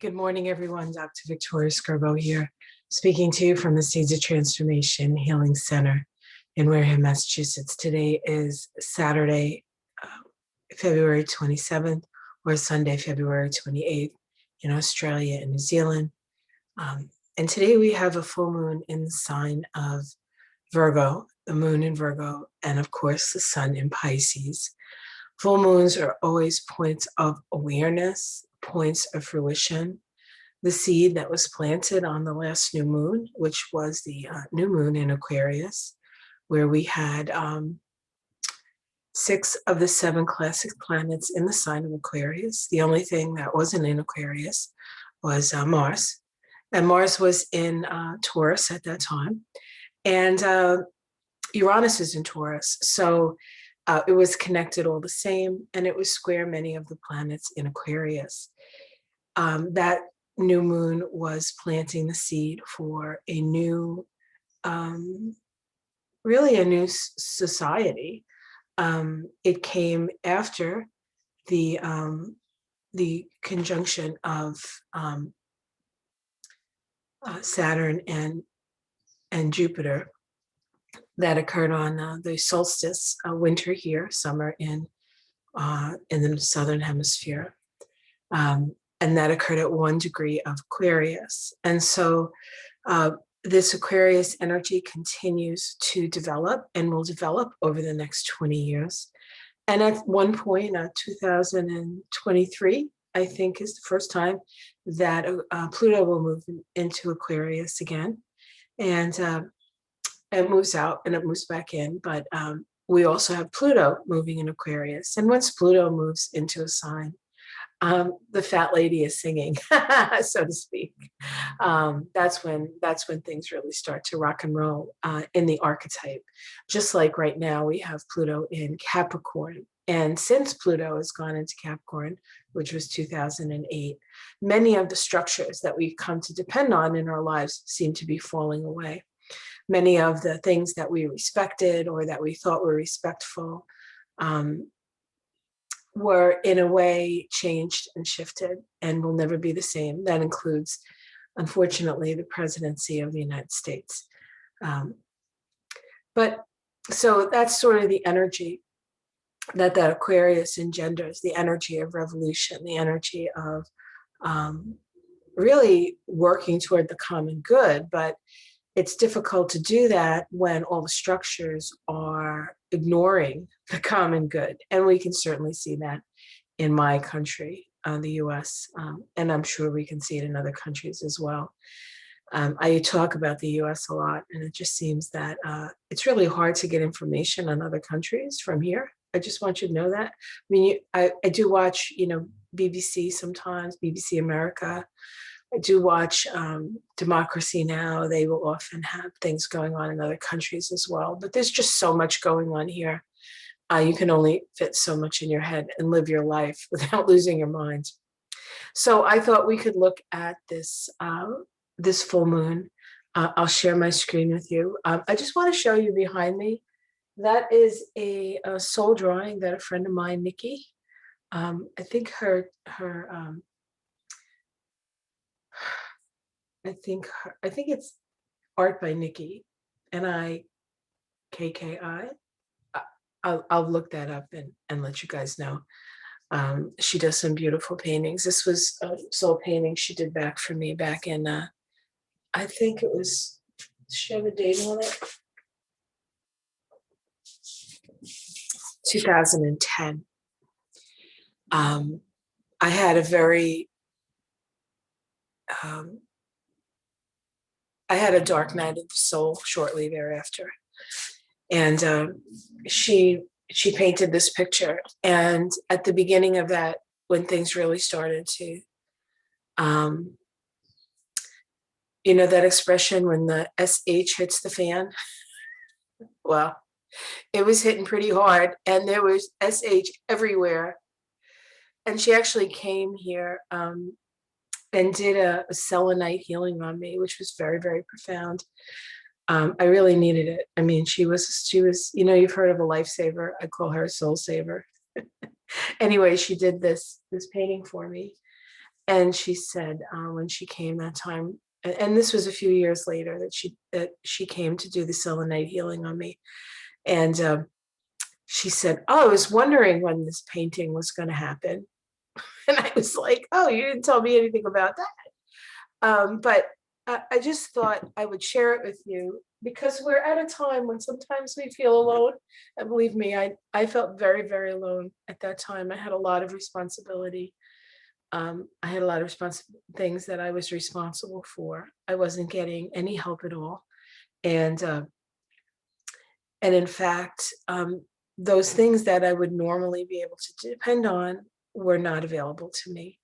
Good morning, everyone. Dr. Victoria Scarbo here, speaking to you from the Seeds of Transformation Healing Center in Wareham, Massachusetts. Today is Saturday, February 27th, or Sunday, February 28th in Australia and New Zealand. And today we have a full moon in the sign of Virgo, the moon in Virgo, and of course the sun in Pisces. Full moons are always points of awareness, points of fruition. The seed that was planted on the last new moon, which was the new moon in Aquarius, where we had 6 of the 7 classic planets in the sign of Aquarius. The only thing that wasn't in Aquarius was Mars. And Mars was in Taurus at that time. And Uranus is in Taurus. So it was connected all the same, and it was square many of the planets in Aquarius. That new moon was planting the seed for a new, really a new society. It came after the conjunction of Saturn and Jupiter that occurred on the solstice, winter here, summer in the southern hemisphere. And that occurred at 1 degree of Aquarius. And so this Aquarius energy continues to develop and will develop over the next 20 years. And at one point, 2023, I think, is the first time that Pluto will move into Aquarius again. And it moves out and it moves back in. But we also have Pluto moving in Aquarius. And once Pluto moves into a sign, the fat lady is singing, so to speak. That's when things really start to rock and roll in the archetype. Just like right now, we have Pluto in Capricorn. And since Pluto has gone into Capricorn, which was 2008, many of the structures that we've come to depend on in our lives seem to be falling away. Many of the things that we respected or that we thought were respectful were in a way changed and shifted and will never be the same. That includes, unfortunately, the presidency of the United States. But so that's sort of the energy that Aquarius engenders, the energy of revolution, the energy of really working toward the common good. But it's difficult to do that when all the structures are ignoring the common good. And we can certainly see that in my country, the US, and I'm sure we can see it in other countries as well. I talk about the US a lot, and it just seems that it's really hard to get information on other countries from here. I just want you to know that. I mean, I do watch, BBC sometimes, BBC America. I do watch Democracy Now! They will often have things going on in other countries as well. But there's just so much going on here. You can only fit so much in your head and live your life without losing your mind. So I thought we could look at this this full moon. I'll share my screen with you. I just want to show you behind me. That is a soul drawing that a friend of mine, Nikki, I think I think it's art by Nikki, Nikki. I'll look that up and let you guys know. She does some beautiful paintings. This was a soul painting she did back for me back in, I think it was, does she have a date on it? 2010. I had a very, I had a dark night of the soul shortly thereafter. And she painted this picture. And at the beginning of that, when things really started to, that expression when the SH hits the fan, well, it was hitting pretty hard and there was SH everywhere. And she actually came here and did a selenite healing on me, which was very, very profound. I really needed it. I mean, she was, you've heard of a lifesaver. I call her a soul saver. Anyway, she did this painting for me. And she said when she came that time, and this was a few years later, that she came to do the selenite healing on me. And she said, "Oh, I was wondering when this painting was going to happen." And I was like, "Oh, you didn't tell me anything about that." But I just thought I would share it with you because we're at a time when sometimes we feel alone. And believe me, I felt very, very alone at that time. I had a lot of responsibility. I had a lot of things that I was responsible for. I wasn't getting any help at all. And in fact, those things that I would normally be able to depend on were not available to me.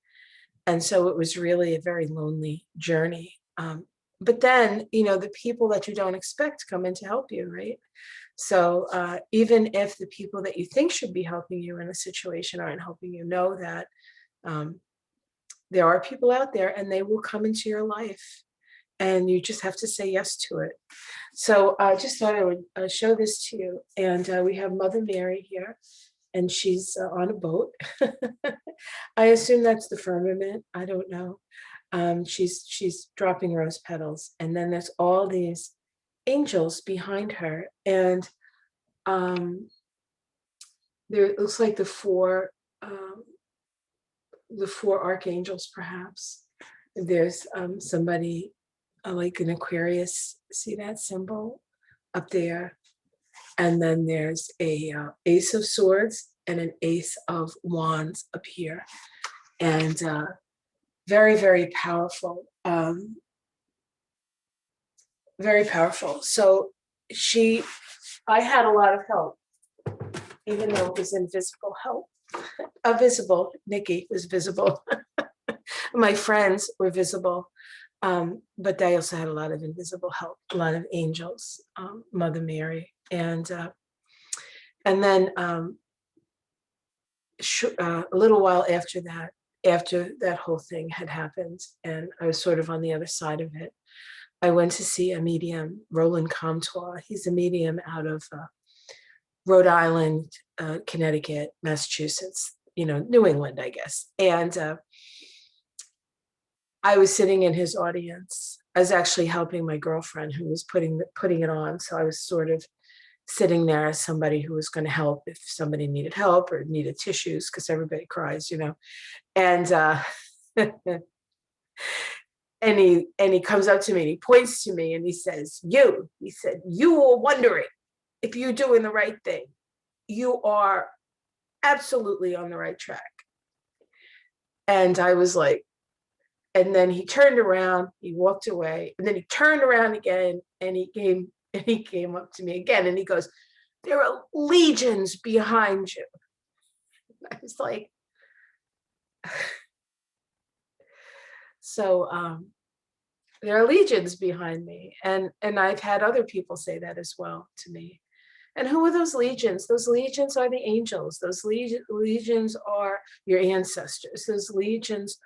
And so it was really a very lonely journey. But then, the people that you don't expect come in to help you, right? So even if the people that you think should be helping you in a situation aren't helping you, know that there are people out there and they will come into your life. And you just have to say yes to it. So I just thought I would show this to you. And we have Mother Mary here, and she's on a boat. I assume that's the firmament. I don't know. She's dropping rose petals, and then there's all these angels behind her, and there it looks like the four archangels, perhaps. There's somebody like an Aquarius. See that symbol up there? And then there's a Ace of Swords and an Ace of Wands up here. And very, very powerful. Very powerful. So I had a lot of help, even though it was invisible help. Visible. Nikki was visible. My friends were visible. But I also had a lot of invisible help, a lot of angels, Mother Mary. And then a little while after that whole thing had happened, and I was sort of on the other side of it, I went to see a medium, Roland Comtois. He's a medium out of Rhode Island, Connecticut, Massachusetts, New England, I guess. And I was sitting in his audience. I was actually helping my girlfriend who was putting it on. So I was sort of sitting there as somebody who was going to help if somebody needed help or needed tissues, because everybody cries, And and he comes up to me and he points to me and he says, he said, "You were wondering if you're doing the right thing. You are absolutely on the right track." And I was like, and then he turned around, he walked away, and then he turned around again and he came up to me again and he goes, "There are legions behind you." I was like, so there are legions behind me. And I've had other people say that as well to me. And who are those legions? Those legions are the angels. Those legions are your ancestors. Those legions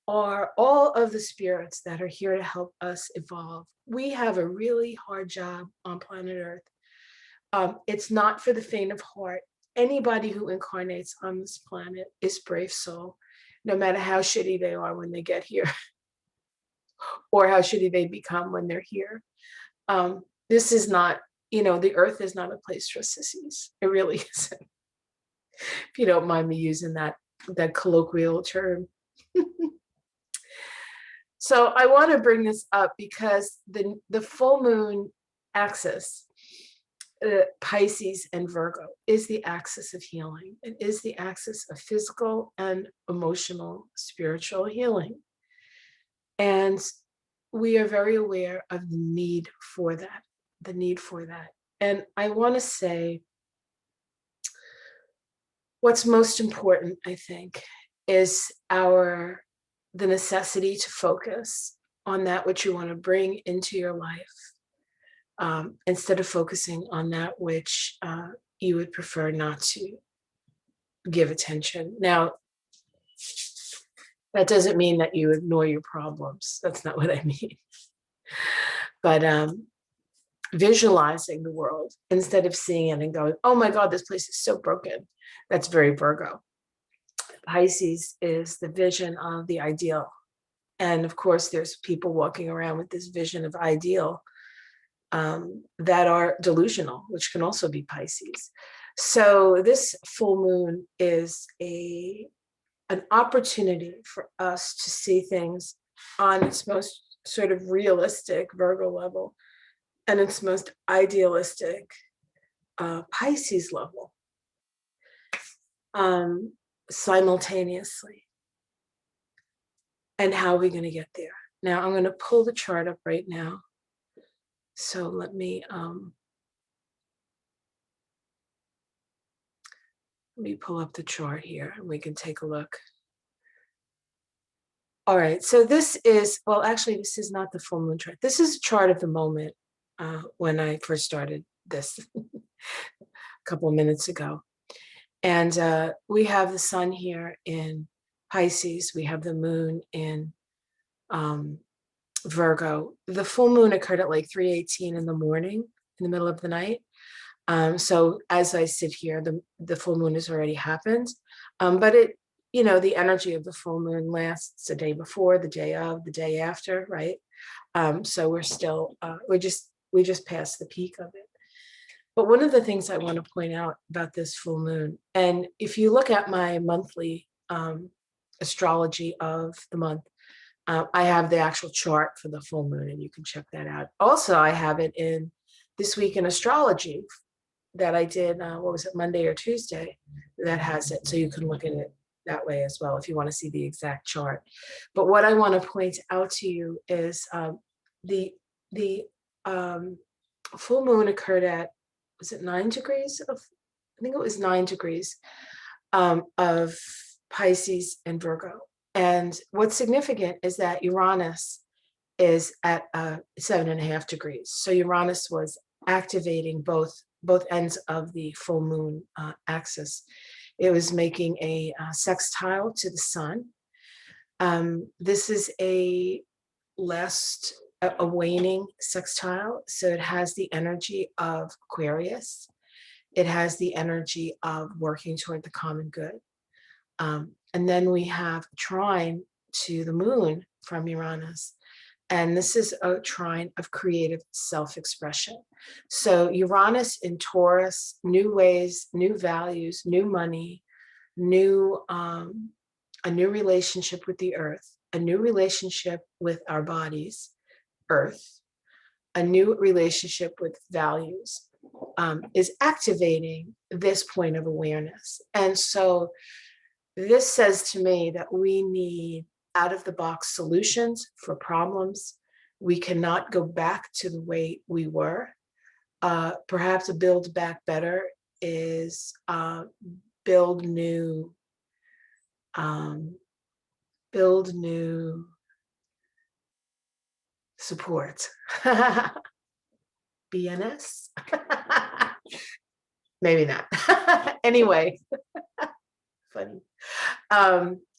are all of the spirits that are here to help us evolve. We have a really hard job on planet Earth. It's not for the faint of heart. Anybody who incarnates on this planet is brave soul, no matter how shitty they are when they get here or how shitty they become when they're here. This is not, the Earth is not a place for sissies. It really isn't. If you don't mind me using that colloquial term. So I want to bring this up because the full moon axis, Pisces and Virgo, is the axis of healing. It is the axis of physical and emotional, spiritual healing. And we are very aware of the need for that, And I want to say what's most important, I think, is the necessity to focus on that which you want to bring into your life, instead of focusing on that which you would prefer not to give attention. Now, that doesn't mean that you ignore your problems. That's not what I mean. But visualizing the world instead of seeing it and going, "Oh my God, this place is so broken." That's very Virgo. Pisces is the vision of the ideal. And of course, there's people walking around with this vision of ideal that are delusional, which can also be Pisces. So this full moon is an opportunity for us to see things on its most sort of realistic Virgo level and its most idealistic Pisces level simultaneously. And how are we going to get there? Now, I'm going to pull the chart up right now. So let me pull up the chart here and we can take a look. All right, so this is, well, actually, this is not the full moon chart. This is a chart of the moment when I first started this a couple of minutes ago. And we have the sun here in Pisces. We have the moon in Virgo. The full moon occurred at like 3:18 in the morning, in the middle of the night. So as I sit here, the full moon has already happened. But it, the energy of the full moon lasts the day before, the day of, the day after, right? So we're still, we just passed the peak of it. But one of the things I want to point out about this full moon, and if you look at my monthly astrology of the month, I have the actual chart for the full moon, and you can check that out. Also, I have it in This Week in Astrology that I did, what was it, Monday or Tuesday, that has it. So you can look at it that way as well if you want to see the exact chart. But what I want to point out to you is the full moon occurred at, was it 9 degrees of, I think it was 9 degrees of Pisces and Virgo. And what's significant is that Uranus is at 7.5 degrees. So Uranus was activating both ends of the full moon axis. It was making a sextile to the sun. This is a waning sextile. So it has the energy of Aquarius. It has the energy of working toward the common good. And then we have a trine to the moon from Uranus. And this is a trine of creative self-expression. So Uranus in Taurus, new ways, new values, new money, a new relationship with the earth, a new relationship with our bodies, earth, a new relationship with values, is activating this point of awareness. And so this says to me that we need out-of-the-box solutions for problems. We cannot go back to the way we were. Perhaps a build back better is build new support. BNS? Maybe not. Anyway, funny.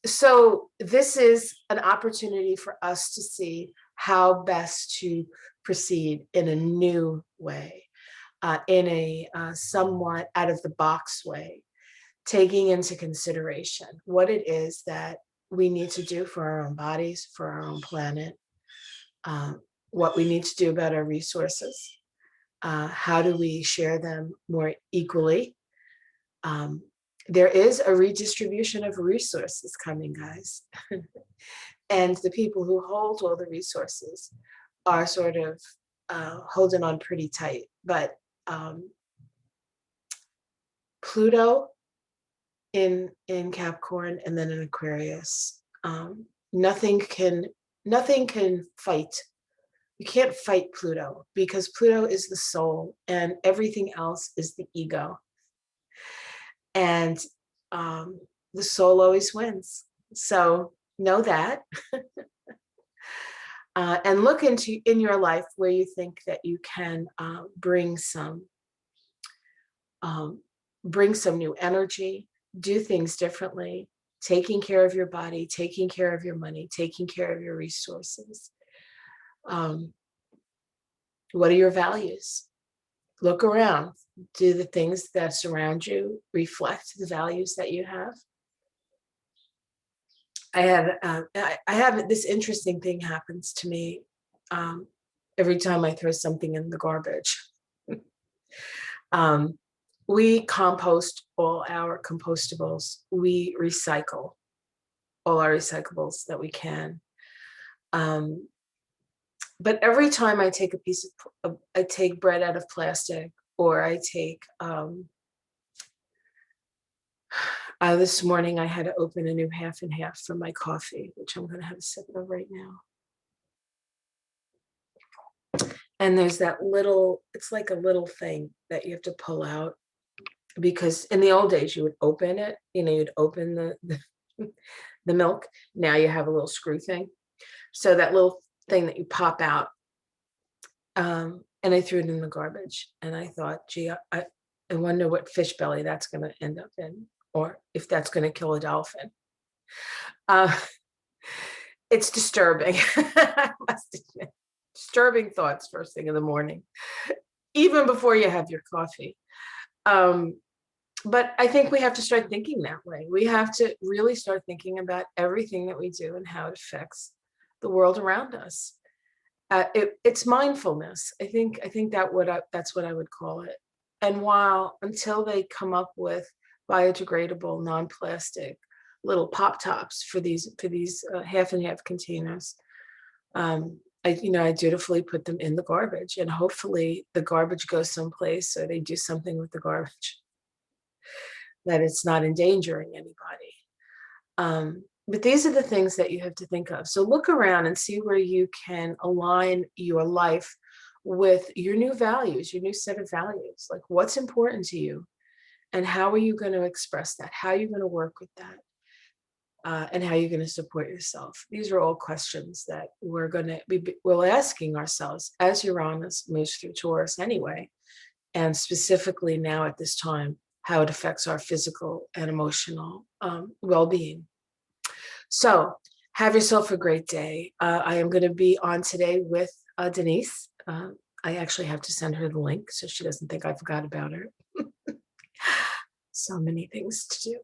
So this is an opportunity for us to see how best to proceed in a new way, in a somewhat out of the box way, taking into consideration what it is that we need to do for our own bodies, for our own planet, what we need to do about our resources, how do we share them more equally. There is a redistribution of resources coming, guys. And the people who hold all the resources are sort of holding on pretty tight. But Pluto in Capricorn and then in Aquarius, nothing can fight. You can't fight Pluto because Pluto is the soul and everything else is the ego. And the soul always wins. So know that. And look into in your life where you think that you can bring some new energy, do things differently, taking care of your body, taking care of your money, taking care of your resources. What are your values? Look around. Do the things that surround you reflect the values that you have? I have this interesting thing happens to me every time I throw something in the garbage. Um, we compost all our compostables. We recycle all our recyclables that we can. Um, but every time I take a piece I take bread out of plastic, or I take, this morning I had to open a new half and half for my coffee, which I'm going to have a sip of right now. And there's that little, it's like a little thing that you have to pull out, because in the old days you would open it, you'd open the milk. Now you have a little screw thing. So that little thing that you pop out, and I threw it in the garbage. And I thought, gee, I wonder what fish belly that's going to end up in, or if that's going to kill a dolphin. It's disturbing. I must admit. Disturbing thoughts first thing in the morning, even before you have your coffee. But I think we have to start thinking that way. We have to really start thinking about everything that we do and how it affects the world around us. It's mindfulness. I think that's what I would call it. And until they come up with biodegradable, non-plastic little pop tops for these half and half containers, I dutifully put them in the garbage, and hopefully the garbage goes someplace, or they do something with the garbage that it's not endangering anybody. But these are the things that you have to think of. So look around and see where you can align your life with your new values, your new set of values. Like, what's important to you, and how are you going to express that? How are you going to work with that? And how you're going to support yourself. These are all questions that we're asking ourselves as Uranus moves through Taurus anyway, and specifically now at this time, how it affects our physical and emotional well-being. So have yourself a great day. I am going to be on today with Denise. I actually have to send her the link so she doesn't think I forgot about her. So many things to do.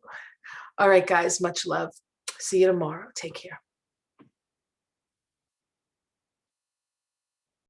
All right, guys, much love. See you tomorrow. Take care.